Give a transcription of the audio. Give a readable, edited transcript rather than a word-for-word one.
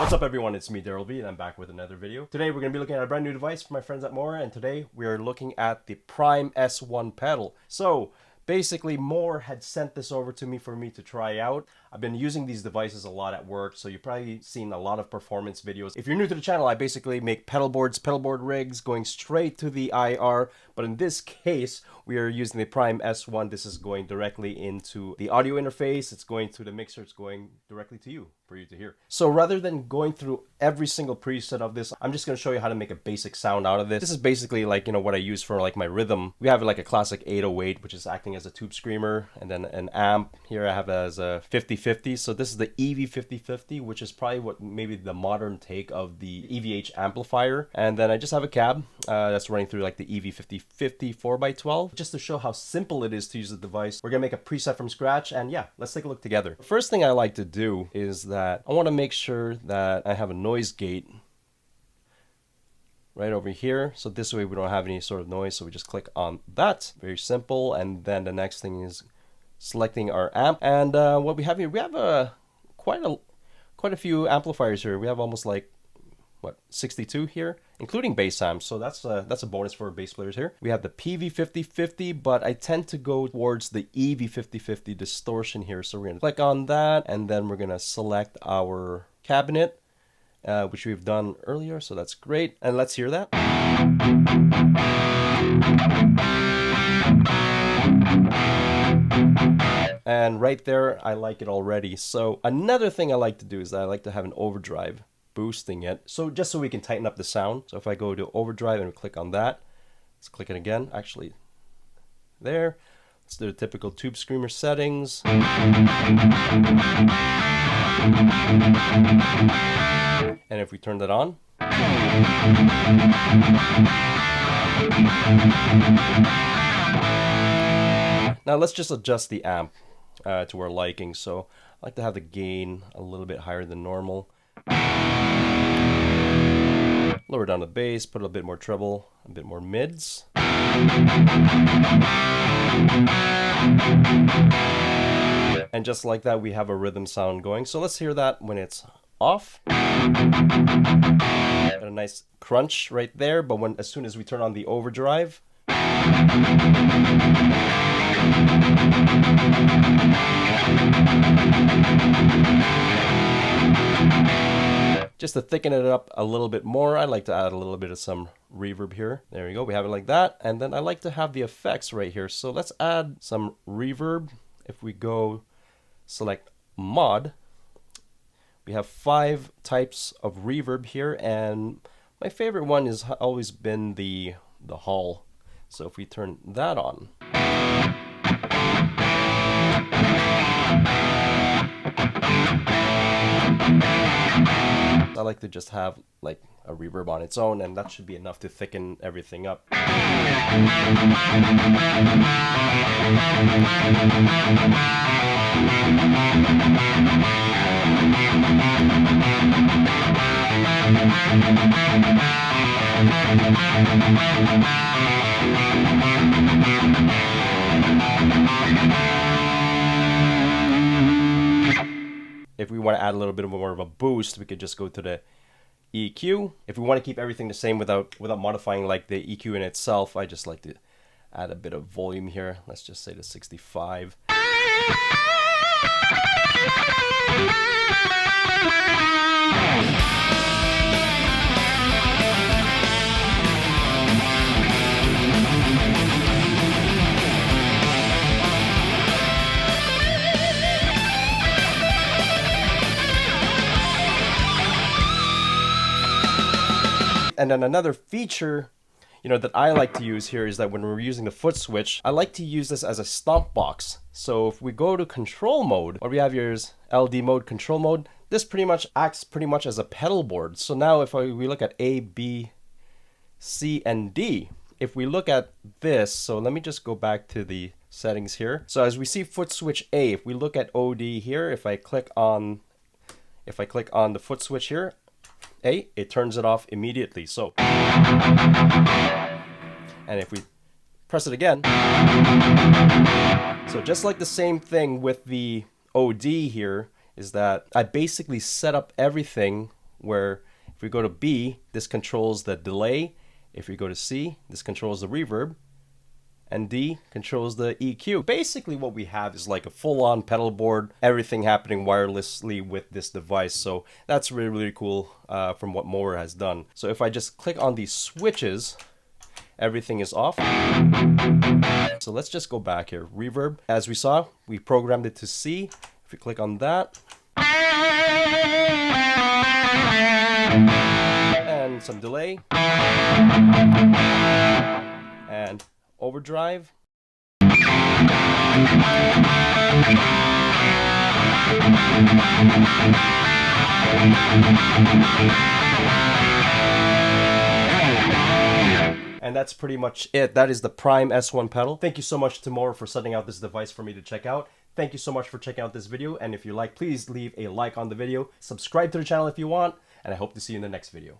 What's up everyone, it's me Derryl Vi and I'm back with another video. Today we're going to be looking at a brand new device from my friends at MOOER, and today we are looking at the Prime S1 pedal. So basically MOOER had sent this over to me for me to try out. I've been using these devices a lot at work, so you've probably seen a lot of performance videos. If you're new to the channel, I basically make pedalboard rigs going straight to the IR, but in this case we are using the Prime S1. This is going directly into the audio interface, it's going to the mixer, it's going directly to you for you to hear. So rather than going through every single preset of this, I'm just going to show you how to make a basic sound out of this. This is basically like, you know, what I use for like my rhythm. We have like a classic 808, which is acting as a tube screamer, and then an amp. Here I have as a 5050. So this is the EV5050, which is probably what maybe the modern take of the EVH amplifier. And then I just have a cab that's running through like the EV5050 4x12. Just to show how simple it is to use the device, we're gonna make a preset from scratch, and yeah, let's take a look together. The first thing I like to do is that I want to make sure that I have a noise gate right over here, so this way we don't have any sort of noise. So we just click on that, very simple. And then the next thing is selecting our amp, and what we have here, we have quite a few amplifiers here. We have almost like, what, 62 here, including bass amps, so that's a bonus for bass players here. We have the PV5050, but I tend to go towards the EV5050 distortion here, so we're gonna click on that, and then we're gonna select our cabinet, which we've done earlier, so that's great. And let's hear that. And right there, I like it already. So another thing I like to do is that I like to have an overdrive boosting it, so just so we can tighten up the sound. So if I go to overdrive and click on that, let's click it again, actually there. Let's do the typical tube screamer settings. And if we turn that on, now let's just adjust the amp to our liking. So I like to have the gain a little bit higher than normal. Lower down the bass, put a bit more treble, a bit more mids. And just like that, we have a rhythm sound going. So let's hear that when it's off. Got a nice crunch right there, but as soon as we turn on the overdrive, just to thicken it up a little bit more, I like to add a little bit of some reverb here. There we go, we have it like that. And then I like to have the effects right here. So let's add some reverb. If we go select mod, we have 5 types of reverb here, and my favorite one has always been the hall. So if we turn that on, I like to just have like a reverb on its own, and that should be enough to thicken everything up. If we want to add a little bit more of a boost, we could just go to the EQ. If we want to keep everything the same without modifying like the EQ in itself, I just like to add a bit of volume here. Let's just say to 65. And then another feature, you know, that I like to use here is that when we're using the foot switch, I like to use this as a stomp box. So if we go to control mode, what we have here is LD mode, control mode. This pretty much acts pretty much as a pedal board. So now if we look at A, B, C, and D, if we look at this, so let me just go back to the settings here. So as we see foot switch A, if we look at OD here, if I click on the foot switch here, A, it turns it off immediately. So, and if we press it again, so just like the same thing with the OD here, is that I basically set up everything where if we go to B, this controls the delay. If we go to C, this controls the reverb. And D controls the EQ. Basically what we have is like a full-on pedal board, everything happening wirelessly with this device. So that's really, really cool from what MOOER has done. So if I just click on these switches, everything is off. So let's just go back here. Reverb, as we saw, we programmed it to C. If we click on that, and some delay, and overdrive, and that's pretty much it. That is the Prime S1 pedal. Thank you so much to MOOER for setting out this device for me to check out. Thank you so much for checking out this video, and if you like, please leave a like on the video, subscribe to the channel if you want, and I hope to see you in the next video.